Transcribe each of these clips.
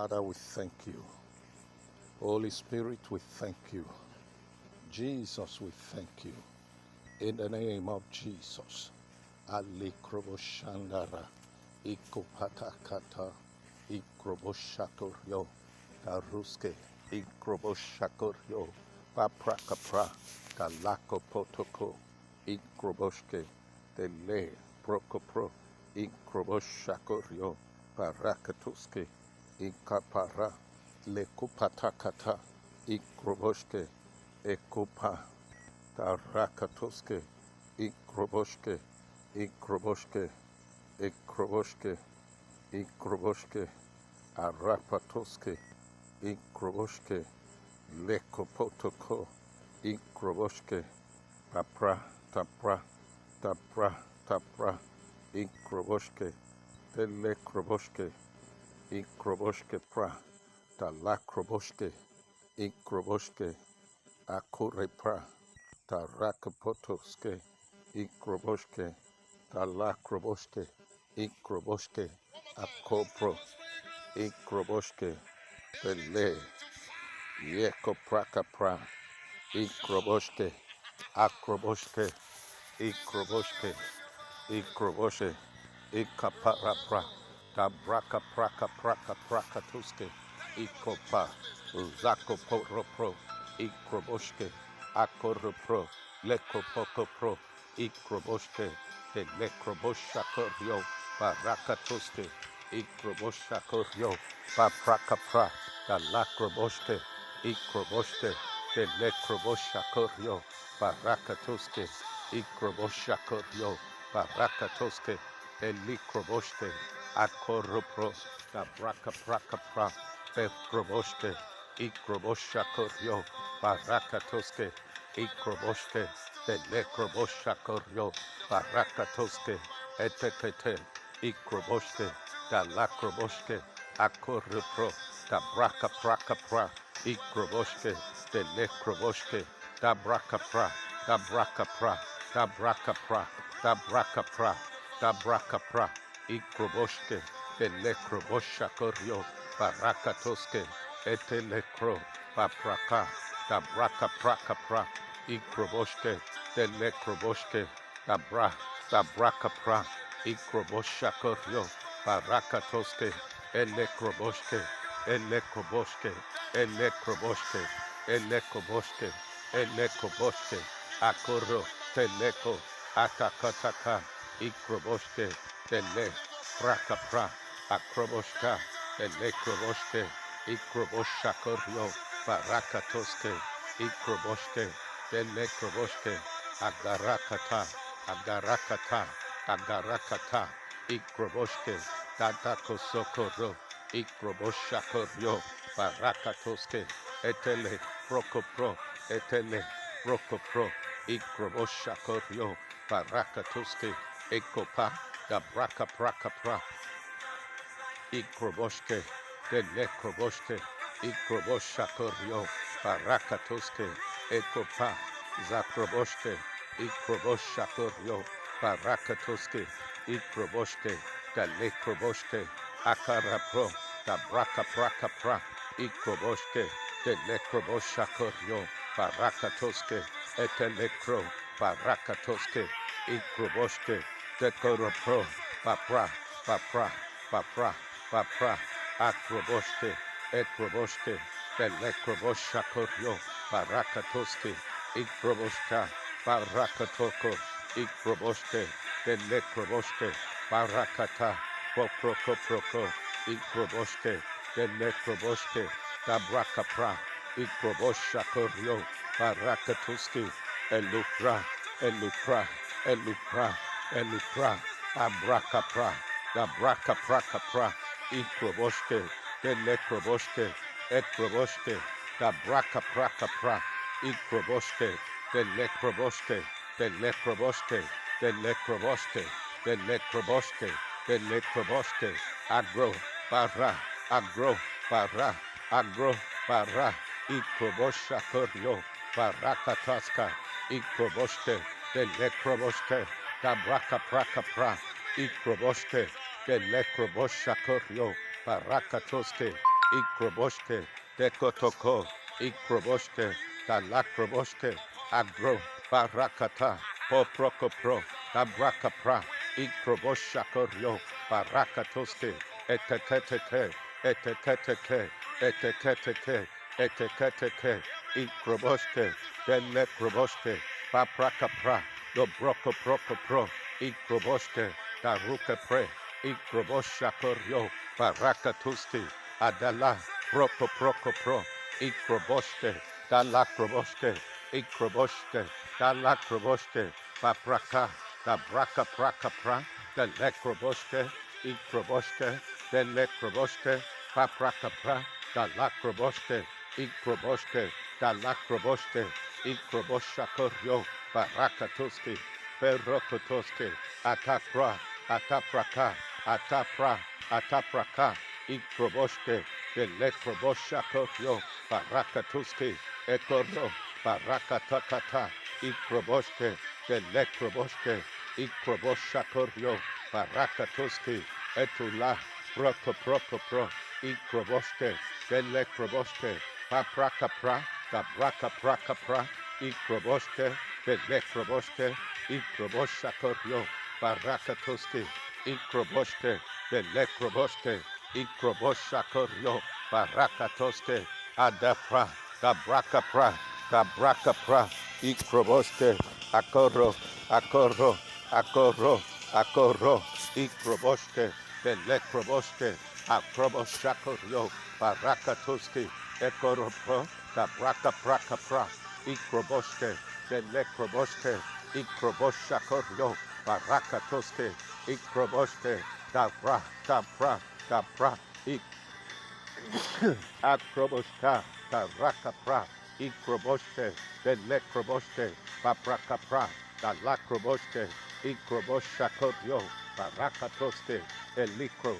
Father, we thank you. Holy Spirit, we thank you. Jesus, we thank you. In the name of Jesus. Ali Kroboshandara, Ikopatakata, Ikroboshakoryo, Karuske, Ikroboshakoryo, Paprakapra, Kalako Potoko, Ikroboshke, Tele, Prokopro, Ikroboshakoryo, Parakatuske, Ikapara, Lekupatakata, Ikroboshke, Ekopa, Tarakatuske, Ikroboshke, Ikroboshke, Ikroboshke, Ikroboshke, Arapatoske, Ikroboshke, Lekopotoko, Ikroboshke, Tapra, Tapra, Tapra, Tapra, Ikroboshke, Telekroboshke, Ikroboshke pra, Talakroboshke, Ikroboshke, Akure pra, Tarakapotoske, Ikroboshke, Talakroboshke, Ikroboshke, Akopro, Ikroboshke, Tele, Yeko Prakapra, Ikroboshke, Akroboshke, Ikroboshke, Ikroboshe, Ikaparapra, Tabraka Praka Praka Prakatuske, Ikopa, Uzako Poropro, Ikroboshke, Akoropro, Lekopoko Pro, Ikroboshke, Telekroboshakorio, Barakatuske, Ikroboshakorio, Papraka Pra, Talakroboshke, Ikroboshke, Telekroboshakorio, Barakatuske, Ikroboshakorio, Barakatoske, Elikroboshke, Akoropro, Tabraka Praka Pra, Pekroboshke, Ikroboshakorio, Barakatoske, Ikroboshke, Telekroboshakorio, Barakatoske, Etekete, Ikroboshke, Dalakroboshke, Akoropro, Tabraka Praka Pra, Ikroboshke, Telekroboshke, Tabraka Pra, Tabraka Pra, Tabraka Pra, Tabraka Pra, Tabraka Pra, Ikroboshke, Telekroboshakorio, Barakatoske, Etelekro, Papraka, Tabraka Praka Pra, Ikroboshke, Telekroboshke, Tabra, Tabraka Pra, Ikroboshakorio, Barakatoske, Elekroboshke, Elekroboshke, Elekroboshke, Elekroboshke, Elekroboshke, Akoro, Teleko, Akakataka, Ikroboshke, Tele, Prakapra, Akroboshka, Elekroboshke, Ikroboshakorio, Barakatoske, Ikroboshke, Telekroboshke, Agarakata, Agarakata, Agarakata, Ikroboshke, Tatakosokoro, Ikroboshakorio, Barakatoske, Etele, Prokopro, Etele, Prokopro, Ikroboshakorio, Barakatoske, Ekopa, Dabraka Prakapra, Ikroboshke, Telekroboshke, Ikroboshakorio, Barakatoske, Ekopa, Zakroboshke, Ikroboshakorio, Barakatoske, Ikroboshke, Telekroboshke, Akarapro, Dabraka Prakapra, Ikroboshke, Telekroboshakorio, Barakatoske, Etelekro, Barakatoske, Ikroboshke, Dekoropro, Papra, Papra, Papra, Papra, Akroboshke, Ekroboshke, Telekroboshakorio, Barakatoske, Ikroboshka, Barakatoko, Ikroboshke, Telekroboshke, Barakata, Poprokoproko, Ikroboshke, Telekroboshke, Tabrakapra, Ikroboshakorio, Barakatuski, Elupra, Elupra, Elupra, Elupra, Abrakapra, Dabrakaprakapra, Ikroboshke, Telekroboshke, Ekroboshke, Dabrakaprakapra, Ikroboshke, Telekroboshke, Telekroboshke, Telekroboshke, Telekroboshke, Telekroboshke, Agro, Bara, Agro, Bara, Agro, Bara, Ikroboshakorio, Barakataska, Ikroboshke, Telekroboshke, Tabraka Prakapra, Ikroboshke, Telekroboshakorio, Barakatoske, Ikroboshke, Dekotoko, Ikroboshke, Dalakroboshke, Agro, Barakata, Poprokopro, Dabrakapra, Ikroboshakoryo, Barakatoske, Eteketeke, Eteketeke, Eteketeke, Eteketeke, Ikroboshke, Delekroboshke, Paprakapra, Dobrokopro, Ikroboshke, Darukapre, Ikroboshakoryo, Barakatuski, Adala, Pro, Ikroboshke, Dalakroboshke, Ikroboshke, Dalakroboshke, Papraka, Dabraka Prakapra, Delekroboshke, Ikroboshke, Delekroboshke, Paprakapra, Dalakroboshke, Ikroboshke, Dalakroboshke, Ikroboshakoryo, Barakatuski, Perokotoski, Atapra, Atapraka, Atapraka, Ikroboshke, Delekroboshakotyo, Barakatuski, Ekoro, Barakatakata, Ikroboshke, Delekroboshke, Ikroboshakoryo, Barakatuski, Etula, Pro, Ikroboshke, Delekroboshke, Paprakapra, Dabrakaprakapra, Ikroboshke, Delekroboshke, Ikroboshakoryo, Barakatuski, Ikroboshke, Delekroboshke, Ikroboshakoryo, Barakatoske, Adapra, Dabrakapra, Ikroboshke, Akoro, Ikroboshke, Delekroboshke, Akroboshakoryo, Barakatoske, Ekoropro, Dabrakapra, Ikroboshke, Delekroboshke, Ikroboshakoryo, Barakatoske, Ikroboshke, Dabra, Akroboshka, Tarakapra, Ikroboshke, Delekroboshke, Paprakapra, Dalakroboshke, Ikroboshakoryo, Barakatoske, Elikro,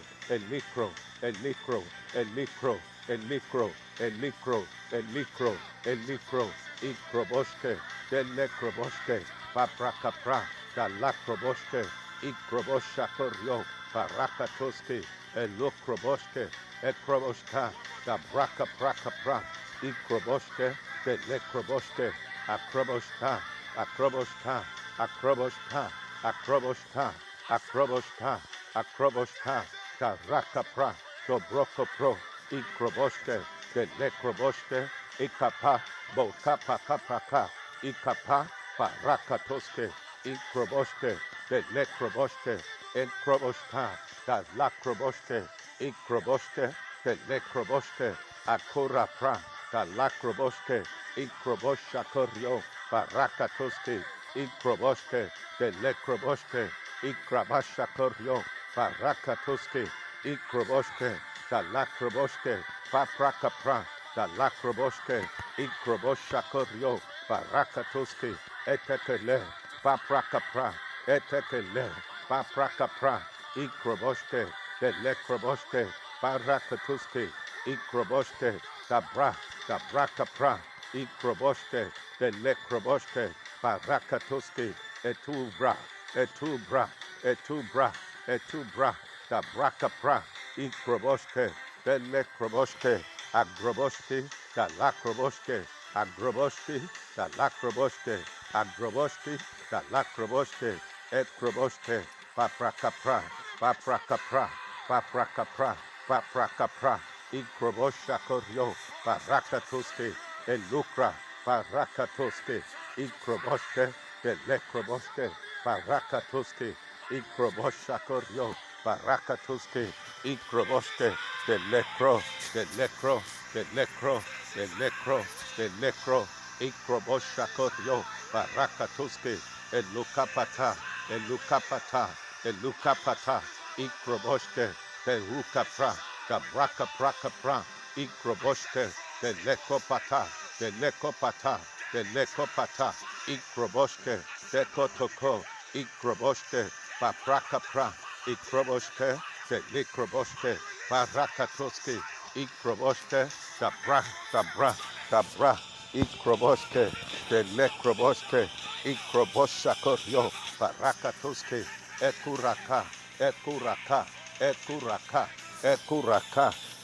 Ikroboshke, Delekroboshke, Paprakapra, Dalakroboshke, Ikroboshakoryo, Barakatoske, Elokroboshke, Ekroboshka, Dabrakaprakapra, Ikroboshke, Delekroboshke, Akroboshka, Darakapra, Dobrokopro, Ikroboshke, Delekroboshke, Ikapa, Bokapakapaka, Ikapa, Barakatoske, Ikroboshke, Delekroboshke, Ekroboshka, Dalakroboshke, Ikroboshke, Delekroboshke, Akorapra, Dalakroboshke, Ikroboshakoryo, Barakatoske, Ikroboshke, Delekroboshke, Ikrabashakoryo, Barakatoske, Ikroboshke, Dalakroboshke, Paprakapra, Dalakroboshke, Ikroboshakoryo, Barakatoske, Etekele, Paprakapra, Paprakapra, Ikroboshke, Delekroboshke, Barakatuske, Ikroboshke, Dabrakapra, Ikroboshke, Delekroboshke, Barakatuske, Etubra, Dabrakapra, Ikroboshke, Delekroboshke, Agroboshke, Dalakroboshke, Agroboshke, Dalakroboshke, Agroboshke, Dalakroboshke, Ekroboshke, Paprakapra, Ikroboshakoryo, Barakatoske, Elukra, Barakatoske, Ikroboshke, Delekroboshke, Barakatoske, Ikroboshakoryo, Barakatoske, Ikroboshke, Delekro, Ikroboshakoryo, Barakatoske, Elukapata, Ikroboshke, Delukapra, Dabrakapra, Ikroboshke, Delekopata, Ikroboshke, Dekotoko, Ikroboshke, Paprakapra, Ikroboshke, Delekroboshke, Barakatoske, Ikroboshke, Dabra, Ikroboshke, Delekroboshke, Ikroboshakoryo, Barakatoske, Ekuraka,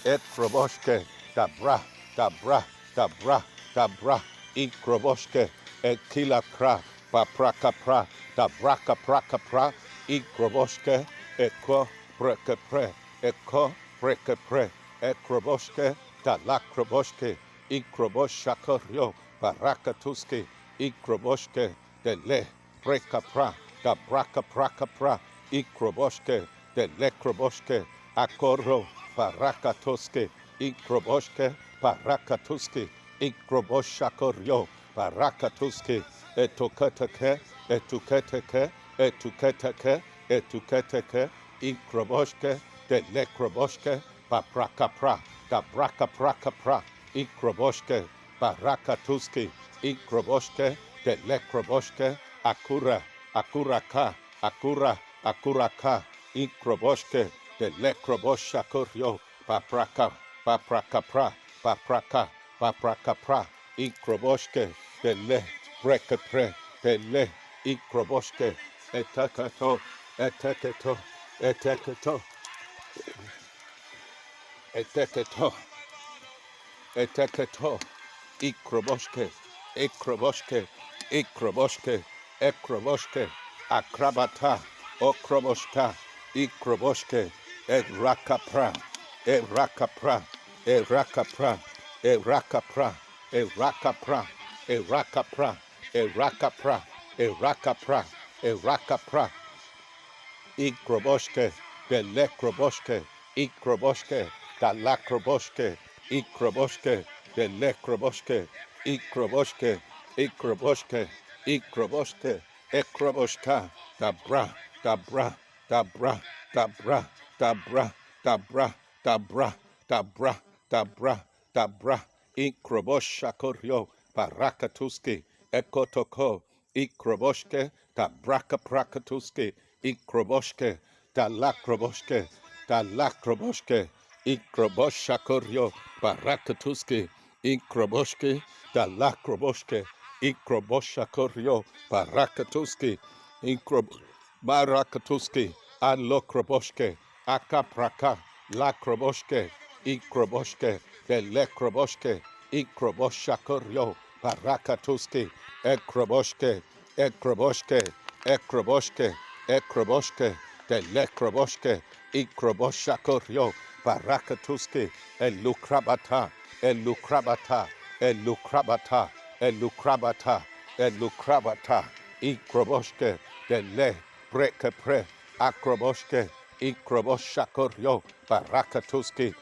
Ekroboshke, Dabra, Dabra, Dabra, Dabra, Ikroboshke, Ekilakra, Paprakapra, Dabraka Prakapra, Ikroboshke, Eko, Brekapre, Eko, Brekapre, Ekroboshke, Dalakroboshke, Ikroboshakoryo, Barakatuski, Ikroboshke, Dele, Brekapra, Dabraka Prakapra, Ikroboshke, Delekroboshke, Akoro, Parakatoske, Ikroboshke, Parakatuski, Ikroboshakoryo, Parakatuski, Etuketeke, Etuketeke, Etuketeke, Etuketeke, Ikroboshke, Delekroboshke, Paprakapra, Dabrakaprakapra, Ikroboshke, Parakatuski, Ikroboshke, Delekroboshke, Akura, Akuraka, Akura, Akuraka, Ikroboshke, Delekroboshakuryo, Papraka, Paprakapra, Papraka, Paprakapra, Ikroboshke, Dele, Brekapre, Dele, Ikroboshke, Etakato, Etakato, Etakato, Etakato, Etakato, Ikroboshke, Ikroboshke, Ikroboshke, Ekroboshke, Akrabata, Okroboshka, Ikroboshke, Erakapra, Erakapra, Erakapra, Erakapra, Erakapra, Erakapra, Erakapra, Erakapra, Erakapra, Ikroboshke, Delekroboshke, Ikroboshke, Dalakroboshke, Ikroboshke, Delekroboshke, Ikroboshke, Ikroboshke, Ikroboshke, Ekroboshka, Dabra, Dabra, Dabra, Dabra, Dabra, Dabra, Dabra, Dabra, Dabra, Dabra, Ikroboshakoryo, Parakatuski, Ekotoko, Ikroboshke, Dabraka Prakatuski, Ikroboshke, Dalakroboshke, Dalakroboshke, Ikroboshakoryo, Parakatuski, Ikroboshke, Dalakroboshke, Ikroboshakoryo, Parakatuski, Ikrob Marakatuski, Alokroboshke, Akapraka, Lakroboshke, Ikroboshke, Delekroboshke, Ikroboshakoryo, Parakatuski, Ekroboshke, Ekroboshke, Ekroboshke, Ekroboshke, Delekroboshke, Ikroboshakoryo, Parakatuski, Elukrabata, Elukrabata, Elukrabata, Elukrabata, Elukrabata, Ikroboshke, Dele, Brekapre, Akroboshke, Ikroboshakoryo, Parakatuski,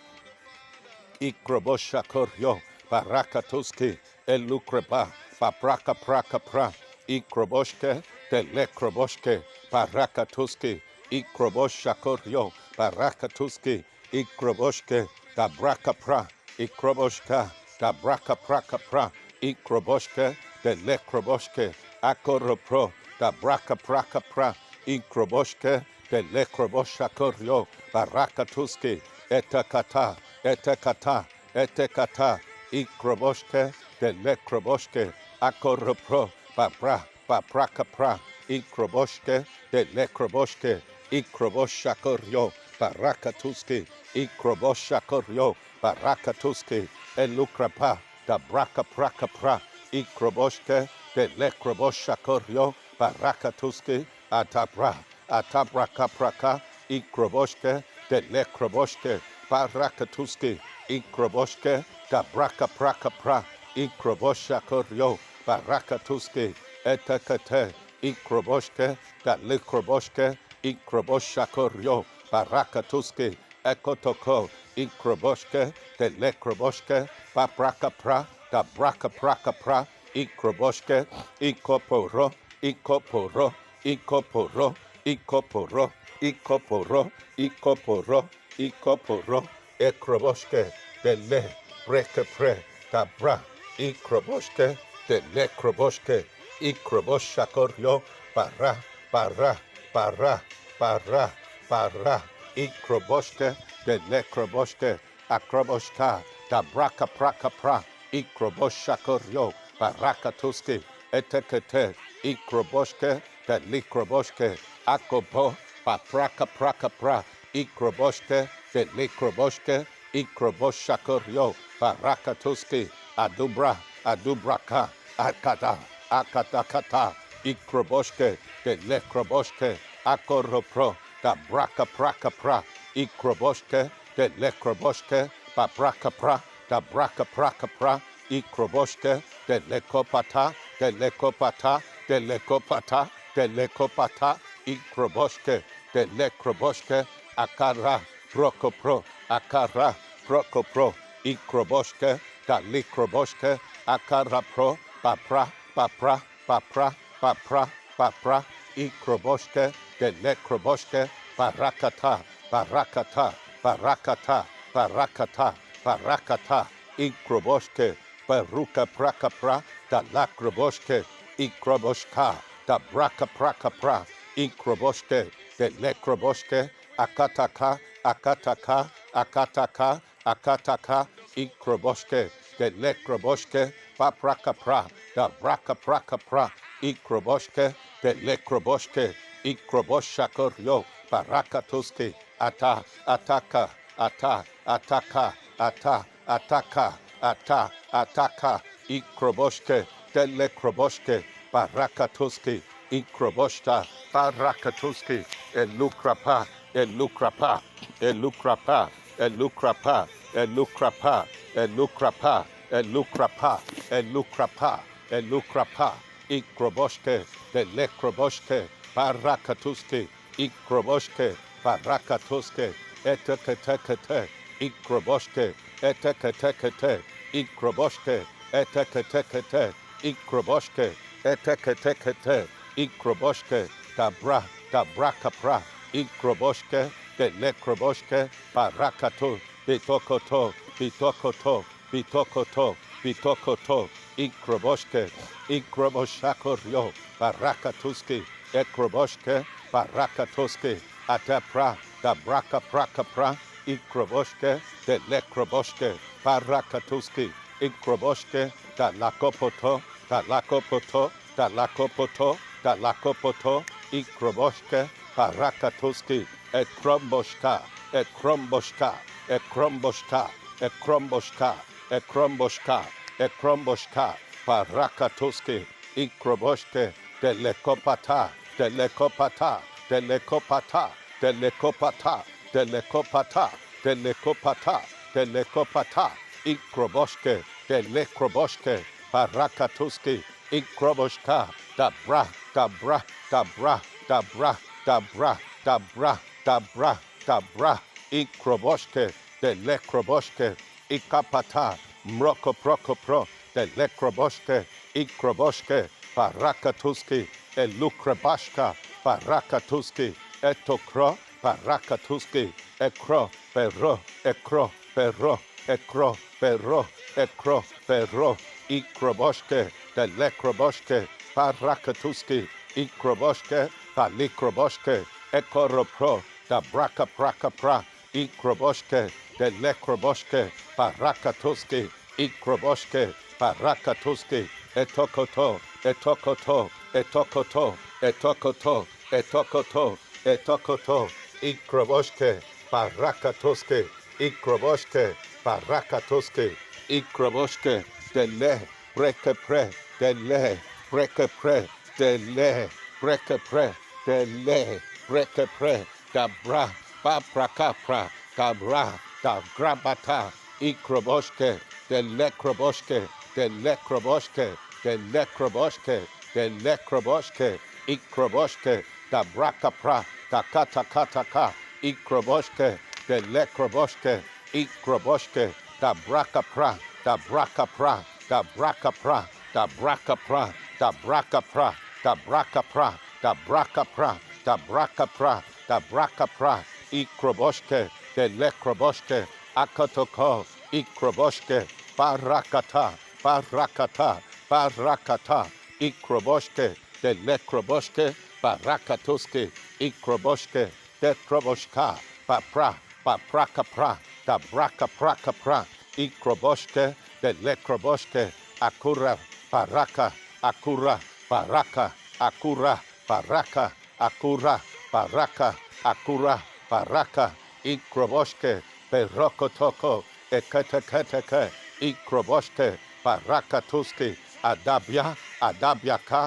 Ikroboshakoryo, Barakatuski, Elukreba, Papraka Prakapra, Ikroboshke, Delekroboshke, Barakatuski, Ikroboshakoryo, Barakatuski, Ikroboshke, Dabrakapra, Ikroboshka, Dabraka Prakapra, Ikroboshke, Delekroboshke, Akoropro, Dabraka Prakapra, Ikroboshke, Delekroboshhakoryo, Barakatuski, Etakata, Etekata, Etekata, Ikroboshke, Delekroboshke, Akoropro, Babra, Babrakapra, Ikroboshke, Delekroboshke, Ikroboshakoryo, Barakatuski, Ikroboshakoryo, Barakatuski, Elukrapa, Dabraka Prakapra, Ikroboshke, Delekroboshhakoryo, Barakatuski, Atabra, Atabrakapraka, Ikroboshke, Delekroboshke, Barakatuski, Ikroboshke, Dabraka Prakapra, Ikroboshakoryo, Barakatuski, Etekate, Ikroboshke, Dalekroboshke, Ikroboshakoryo, Barakatuski, Ekotoko, Ikroboshke, Delekroboshke, Babrakapra, Dabraka Prakapra, Ikroboshke, Ikoporo, Ikoporo, Ikoporo, Ikoporo, Ikoporo, Ikoporo, Ikoporo, Ekroboshke, Dele, Brekapre, Dabra, Ikroboshke, Delekroboshke, Ikroboshakoryo, Bara, Bara, Bara, Bara, Bara, Ikroboshke, Delekroboshke, Akroboshka, Dabraka Prakapra, Ikroboshakoryo, Barakatuski, Etekete, Ikroboshke, Delikroboshke, Akobo, Papraka Prakapra, Ikroboshke, Delikroboshke, Ikroboshakorio, Barakatuski, Adubra, Adubraka, Akata, Akatakata, Ikroboshke, De Lekroboshke, Akoropro, Da Braka Praka Pra, Ikroboshke, De Lekroboshke, Babraka Pra, Da Braka Praka Pra, Ikroboshke, De Lekopata, De Lekopata, De Lekopata, De Lekopata, Ikroboshke, De Lekroboshke, Akara, Prokopro, Akara, Prokopro, Ikroboshke, Da Likroboshke, Akara Pro, Bapra, Bapra, Bapra, Bapra, Bapra, Ikroboshke, De Lekroboshke, Barakata, Barakata, Barakata, Barakata, Barakata, Ikroboshke, Baruka Prakapra, Da Lakroboshke, Ikroboshka, Da Braka Prakapra, Ikroboshke, De Lekroboshke, Akataka, Akataka, Akataka, Akataka, Ikroboshke, De Lekroboshke, Paprakapra, Da Braka Prakapra, Ikroboshke, De Lekroboshke, Ikroboshakoryo, Barakatuski, Ata, Ataka, Ata, Ataka, Ata, Ataka, Ata, Ataka, Ikroboshke, Delekroboshke, Barakatuski, Ikroboshta, Barakatuski, Elukrapa, Elukrapa, Elukrapa, Elukrapa, Elukrapa, Elukrapa, Elukrapa, Elukrapa, Elukrapa, Ikroboshke, Delekroboshke, Barakatuski, Ikroboshke, Barakatuske, Etekete, Ikroboshke, Etekete, Ikroboshke, Etekete, Ikroboshke, Etekete, Ikroboshke, Dabra, Dabrakapra, Ikroboshke, Delekroboshke, Barakatu, Bitokoto, Bitokoto, Bitokoto, Bitokoto, Ikroboshke, Ikroboshakoryo, Barakatuski, Ekroboshke, Barakatoske, Atapra, Dabraka Prakapra, Ikroboshke, De Lekroboshke, Barakatuski, Ikroboshke, Da Lakopoto, Da Lakopoto, Da Lakopoto, Da Lakopoto, Ikroboshke, Barakatuski, Ekromboshka, Ekromboshka, Ekromboshka, Ekromboshka, Ekromboshka, Ekromboshka, Barakatuski, Ikroboshke, De Lekopata, De Lekopata, De Lekopata, De Lekopata, De Lekopata, De Lekopata, De Lekopata, Ikroboshke, De Lekroboshke, Barakatuski, Ikroboshka, Dabra, Dabra, Dabra, Dabra, Dabra, Dabra, Dabra, Dabra, Ikroboshke, De Lekroboshke, Ikapata, Mroko Proko Pro, De Lekroboshke, Ikroboshke, Barakatuski, Elukrabashka, Barakatuski, Etokro, Barakatuski, Ekro, Perro, Ekro, Perro, Ekro, Perro, Ekro, Perro, Ikroboshke, Delekroboshke, Barakatuski, Ikroboshke, Balikroboshke, Ekoropro, Da Braka Praka Pra, Ikroboshke, Delekroboshke, Barakatuski, Ikroboshke, Barakatuski, Etokoto, Etokoto, Etokoto, Etokoto, Etokoto, Etokoto, Ikroboshke, Barakatoske, Ikroboshke, Barakatoske, Ikroboshke, Dele, Brekepre, Dele, Brekepre, Dele, Brekepre, Dele, Brekepre, Dabra, Babrakapra, Dabra, Dagrabata, Ikroboshke, Delekroboshke, Delekroboshke, Delekroboshke, Delekroboshke, Ikroboshke, Dabrakapra, Dakatakataka, Ikroboshke, Delekroboshke, Ikroboshke, Dabrakapra, Dabrakapra, Dabrakapra, Dabrakapra, Dabrakapra, Dabrakapra, Dabrakapra, Dabrakapra, Dabrakapra, Ikroboshke, Delekroboshke, Akotoko, Ikroboshke, Barakata, Barakata, Barakata, Ikroboshke, Delekroboshke, Barakatoske, Ikroboshke, Dekroboshka, Bapra, Baprakapra, Dabrakaprakapra, Ikroboshke, Delekroboshke, Akura, Baraka, Akura, Baraka, Akura, Baraka, Akura, Baraka, Akura, Baraka, Ikroboshke, Berokotoko, ekete ikroboshke parakatuski adabyaka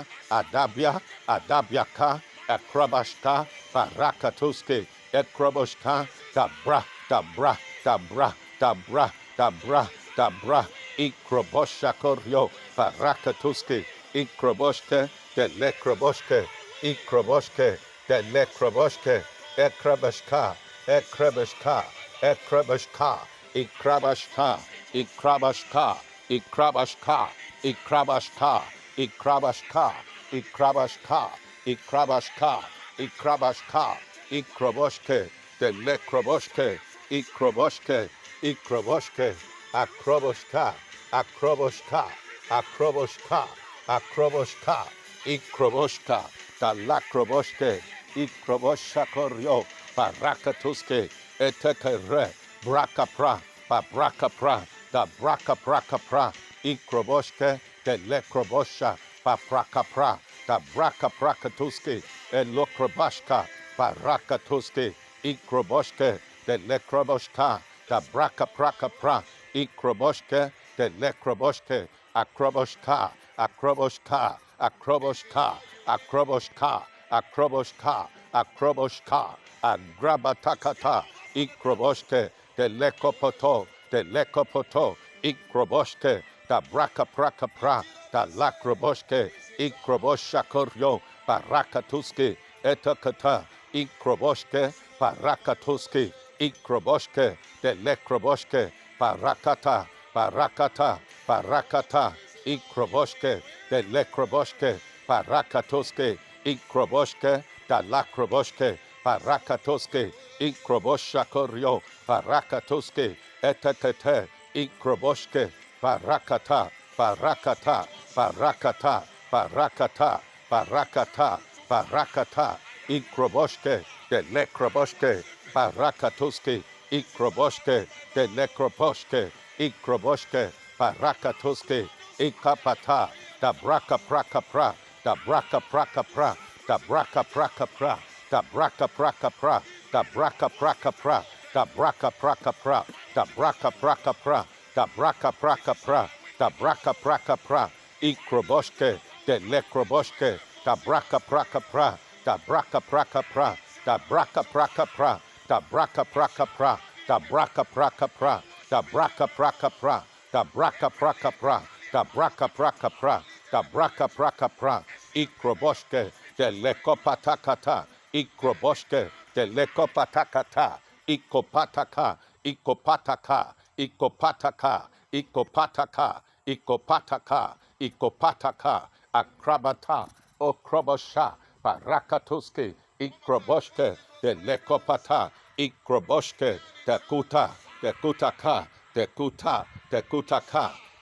adabyaka akrabashka parakatuski ekroboshka dabra ikroboshakoryo parakatuski ikroboshke ikroboshke ekrabashka ikrabashka ikroboshke ikroboshka dalakroboshke ikroboshakoryo parakatuske etekere brakapra da brakapra ikroboshke delekrobosha paprakapra da brakaprakatuske elokrobashka parakatuske ikroboshke delekroboshka da brakaprakapra ikroboshke delekroboshke akroboshka agrabatakata ikroboshke delekopoto ikroboshke da brakaprakapra da lakroboshke ikroboshakoryo barakatuski etakata ikroboshke barakatuski ikroboshke delekroboshke barakata ikroboshke delekroboshke barakatuski ikroboshke dalakroboshke barakatuski ikroboshakoryo barakatuski etakate ikroboshke barakata ikroboshke delekroboshke barakatuski ikroboshke delekroboshke ikroboshke barakatuski ikapata da brakaprakapra da brakaprakapra da brakaprakapra da brakaprakapra da brakaprakapra da brakaprakapra da brakaprakapra da brakaprakapra da brakaprakapra ikroboshke delekroboshke da brakaprakapra da brakaprakapra da brakaprakapra da brakaprakapra da brakaprakapra da brakaprakapra da brakaprakapra da brakaprakapra da brakaprakapra ikroboshke delekopatakata ikroboshke delekopatakata ikopataka akrabata okrobosha barakatuski ikroboshke delekopata ikroboshke dekutaka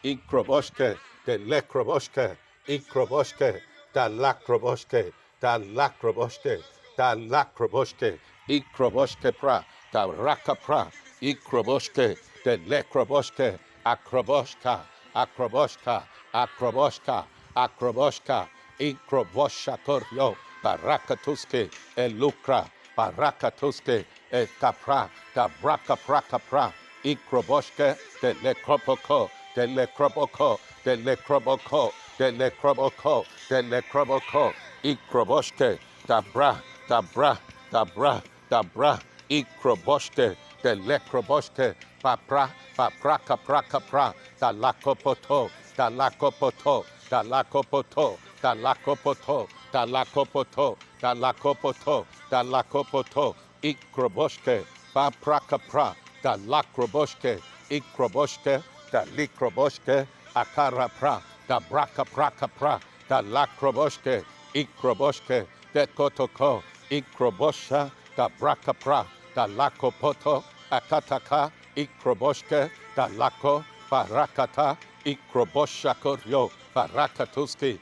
ikroboshke delekroboshke ikroboshke dalakroboshke ikroboshke pra darakapra ikroboshke delekroboshke akroboshka ikroboshakoryo barakatuske elukra barakatuske ekapra da brakaprakapra ikroboshke delekropoko ikroboshke dabra ikroboshke delekroboshke paprakapra dalakopoto ikroboshke paprakapra dalakroboshke ikroboshke dalikroboshke akarapra da brakaprakapra dalakroboshke ikroboshke dekotoko ikrobosha da brakapra dalakopoto akataka ikroboshke dalako barakata ikroboshakoryo barakatuski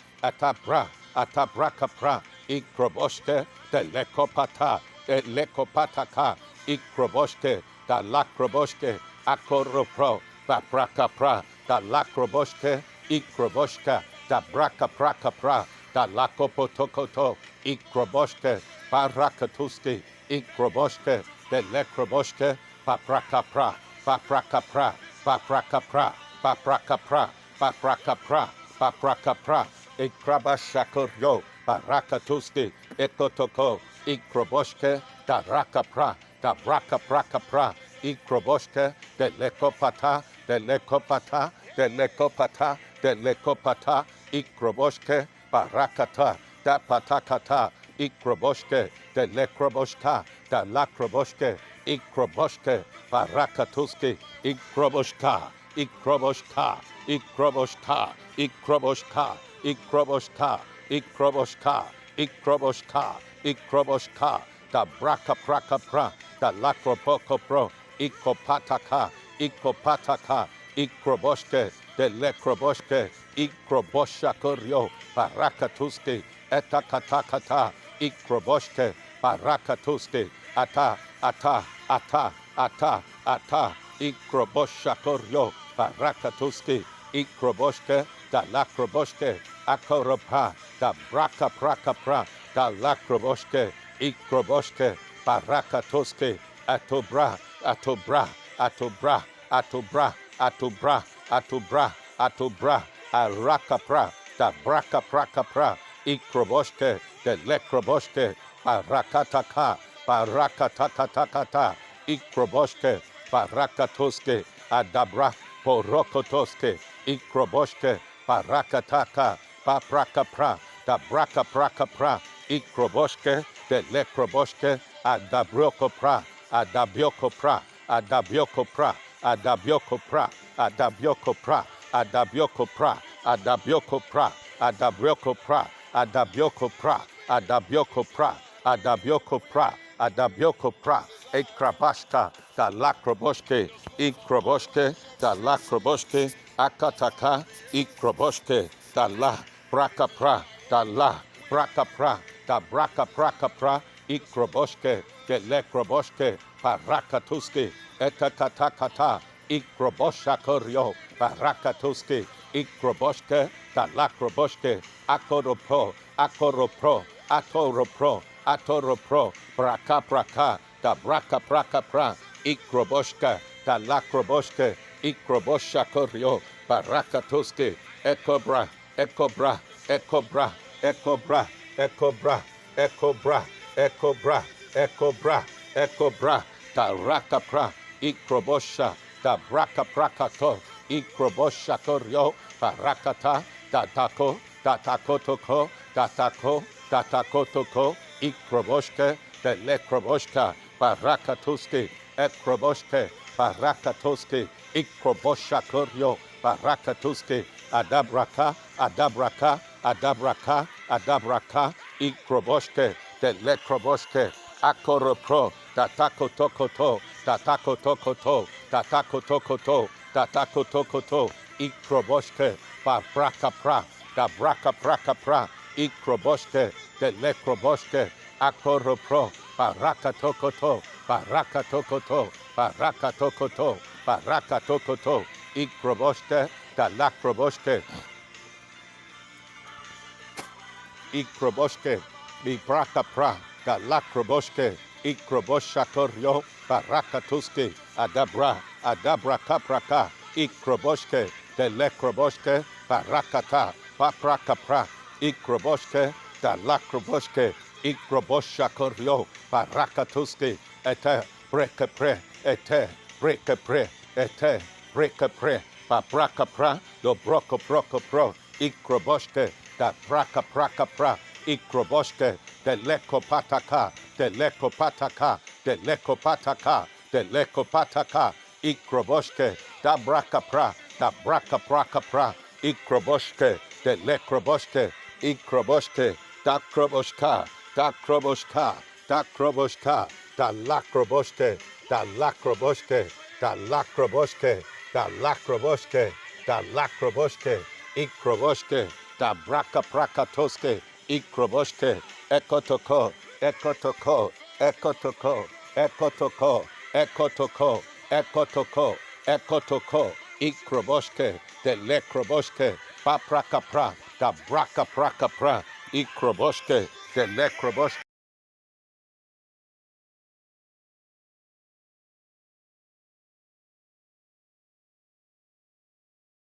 atabrakapra ikroboshke delekopata delekopataka ikroboshke dalakroboshke akoropro babrakapra dalakroboshke ikroboshka dabrakaprakapra dalakopotokoto ikroboshke barakatuski ikroboshke delekroboshke paprakapra Paprakapra, paprakapra, paprakapra, paprakapra, ikrabashakoryo, parakatuski, ekotoko, ikroboshke, darakapra, dabrakaprakapra, ikroboshke, delekopata, delekopata, delekopata, delekopata, ikroboshke, barakata, dapatakata, ikroboshke, delekroboshka, dalakroboshke, ikroboshke, barakatuski, ikroboshka, ikroboshka, ikroboshka, ikroboshka, ikroboshka, ikroboshka, ikroboshka, ikroboshka, da braka praka pra, da lakropoko pro, ikopataka, ikopataka, ikroboshke, de lekroboshke, ikroboshakoryo, barakatuski, etakatakata, ikroboshke, barakatuski, ata, ata, ata, ata, ata, ikroboshakoryo, barakatuski, ikroboshke, da lakroboshke, akoropa, da braka praka pra, da lakroboshke, ikroboshke, barakatoske, atobra, atobra, atobra, atobra, atobra, atobra, atobra, arakapra, da braka praka pra, ikroboshke, de lekroboshke, barakataka, barakatakatakata, ikroboshke, barakatoske, adabra, porokotoske, ikroboshke, barakataka, paprakapra, da braka praka pra, ikroboshke, de lekroboshke, adabriokopra, adabiokopra, adabiokopra, adabiokopra, adabiokopra, adabiokopra, adabiokopra, adabiokopra, adabiokopra, adabiokopra, adabiokopra, adabiokopra, ekrabashka, da lakroboshke, ikroboshke, da lakroboshke, akataka, ikroboshke, da la, brakapra, da la, brakapra, da braka prakapra, ikroboshke, de lekroboshke, parakatuski, etakatakata, ikroboshakoryo, parakatuski, ikroboshke, da lakroboshke, akoropro, akoropro, atoropro, atoropro, braka braka, da braka braka pra, ikroboshka, da lakroboshke, ikroboshakoryo, parakatuski, ekobra, ekobra, ekobra, ekobra, ekobra, ekobra, ekobra, ekobra, ekobra, da rakapra, ikrobosha, da braka prakato, ikrobosha koryo, parakata, da tako, da takotoko, da tako, da takotoko, ikroboshke, de lekroboshka, parakatuski, ekroboshke, parakatuski, ikrobosha koryo, parakatuski, adabraka, adabraka, adabraka, adabraka, ikroboshke, de lekroboshke, akoropro, tatakotokoto, tatakotokoto, tatakotokoto, tatakotokoto, ikroboshke, pa braka pra, da braka braka pra, ikroboshke, de lekroboshke, akoropro, parakatokoto, parakatokoto, parakatokoto, parakatokoto, ikroboshke, da lakroboshke, ikroboshke, di braka pra, da lakroboshke, ikroboshakoryo, barakatuski, adabra, adabra kapraka, ikroboshke, de lekroboshke, barakata, paprakapra, ikroboshke, da lakroboshke, ikroboshakoryo, barakatuski, ete, brekapre, ete, brekapre, ete, brekapre, paprakapra, do broko broko pro, ikroboshke, da braka praka pra, ikroboshke, de lekopataka, de lekopataka, de lekopataka, de lekopataka, ikroboshke, da braka pra, da braka praka pra, ikroboshke, de lekroboshke, ikroboshke, da kroboshka, da kroboshka, da kroboshka, da lakroboshke, da lakroboshke, da lakroboshke, da lakroboshke, da lakroboshke, ikroboshke, da braka prakatoske, ikroboshke, ekotoko, ekotoko, ekotoko, ekotoko, ekotoko, ekotoko, ekotoko, ikroboshke, de lekroboshke, papraka pra, da braka praka pra, ikroboshke, de lekroboshke.